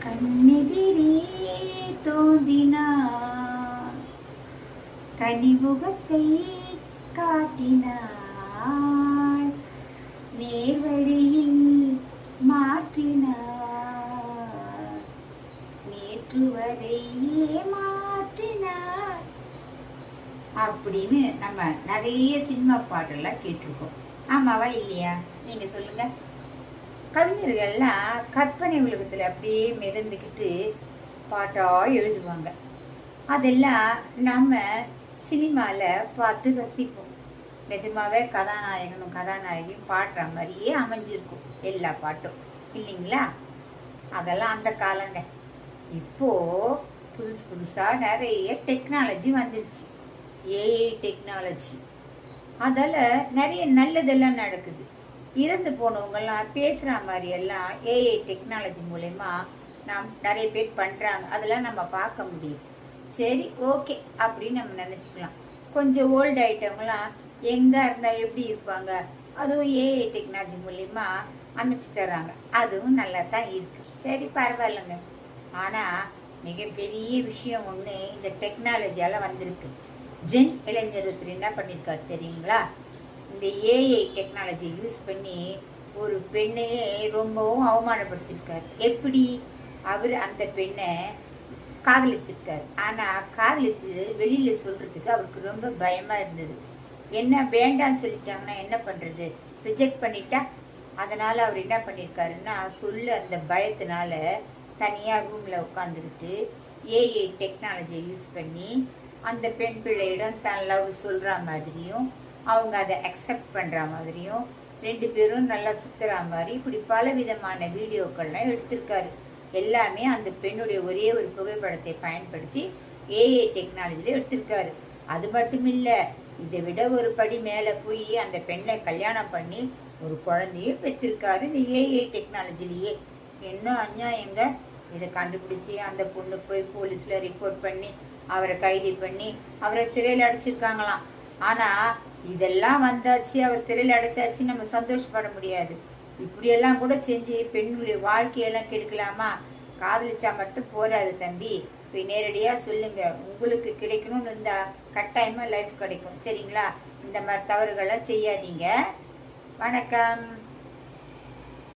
கண்ணெதிரே தோன்றினார், கனிமுகத்தை காட்டினார், நேர்வழியில் மாற்றினார், நேற்று வரை ஏமாற்றினார் அப்படின்னு நம்ம நிறைய சினிமா பாடலாம் கேட்டிருக்கோம். ஆமாவா இல்லையா? நீங்க சொல்லுங்க. கவிஞர்கள்லாம் கற்பனை உலகத்தில் அப்படியே மிதந்துக்கிட்டு பாட்டாக எழுதுவாங்க. அதெல்லாம் நம்ம சினிமாவில் பார்த்து ரசிப்போம். நிஜமாவே கதாநாயகனும் கதாநாயகியும் பாடுற மாதிரியே அமைஞ்சிருக்கும் எல்லா பாட்டும், இல்லைங்களா? அதெல்லாம் அந்த காலங்க. இப்போது புதுசாக நிறைய டெக்னாலஜி வந்துடுச்சு. AI technology. அதால் நிறைய நல்லதெல்லாம் நடக்குது. இறந்து போனவங்கெல்லாம் பேசுகிற மாதிரி எல்லாம் ஏஐ டெக்னாலஜி மூலயமா நாம் நிறைய பேர் பண்ணுறாங்க. அதெல்லாம் நம்ம பார்க்க முடியும். சரி, ஓகே அப்படின்னு நம்ம நினச்சிக்கலாம். கொஞ்சம் ஓல்டு ஐட்டவங்களாம் எங்கே இருந்தால் எப்படி இருப்பாங்க, அதுவும் ஏஐ டெக்னாலஜி மூலயமா அமைச்சு தர்றாங்க. அதுவும் நல்லா தான் இருக்குது. சரி, பரவாயில்லைங்க. ஆனால் மிகப்பெரிய விஷயம் ஒன்று இந்த டெக்னாலஜியால் வந்திருக்கு. ஜென் இளைஞர் ஒருத்தர் என்ன பண்ணியிருக்காரு தெரியுங்களா? இந்த ஏஐ டெக்னாலஜி யூஸ் பண்ணி ஒரு பெண்ணையே ரொம்பவும் அவமானப்படுத்தியிருக்காரு. எப்படி? அவர் அந்த பெண்ணை காதலித்திருக்காரு. ஆனால் காதலித்து வெளியில் சொல்கிறதுக்கு அவருக்கு ரொம்ப பயமாக இருந்தது. என்ன வேண்டான்னு சொல்லிட்டாங்கன்னா என்ன பண்ணுறது? ரிஜெக்ட் பண்ணிட்டா? அதனால் அவர் என்ன பண்ணியிருக்காருன்னா அந்த பயத்தினால தனியாக ரூமில் உட்காந்துக்கிட்டு ஏஐ டெக்னாலஜியை யூஸ் பண்ணி அந்த பெண் பிள்ளையிடம் தன் லவ் சொல்கிற மாதிரியும் அவங்க அதை அக்செப்ட் பண்ணுற மாதிரியும் 2 பேரும் நல்லா சுற்றுற மாதிரி இப்படி பல விதமான வீடியோக்கள்லாம் எடுத்திருக்காரு. எல்லாமே அந்த பெண்ணுடைய ஒரே ஒரு புகைப்படத்தை பயன்படுத்தி ஏஐ டெக்னாலஜியில் எடுத்திருக்காரு. அது மட்டும் இல்லை, இதை விட ஒரு படி மேலே போய் அந்த பெண்ணை கல்யாணம் பண்ணி ஒரு குழந்தையும் பெற்றிருக்காரு இந்த ஏஐ டெக்னாலஜிலேயே. இன்னும் அநியாயங்க. இதை கண்டுபிடிச்சி அந்த பொண்ணு போய் போலீஸில் ரிப்போர்ட் பண்ணி அவரை கைது பண்ணி அவரை சிறையில் அடைச்சிருக்காங்களாம். ஆனால் இதெல்லாம் வந்தாச்சு, அவர் சிறையில் அடைச்சாச்சு, நம்ம சந்தோஷப்பட முடியாது. இப்படியெல்லாம் கூட செஞ்சு பெண்ணுடைய வாழ்க்கையெல்லாம் கெடுக்கலாமா? காதலிச்சா மட்டும் போராது தம்பி. போய் நேரடியாக சொல்லுங்கள். உங்களுக்கு கிடைக்கணும்னு இருந்தால் கட்டாயமாக லைஃப் கிடைக்கும். சரிங்களா? இந்த மாதிரி தவறுகளை செய்யாதீங்க. வணக்கம்.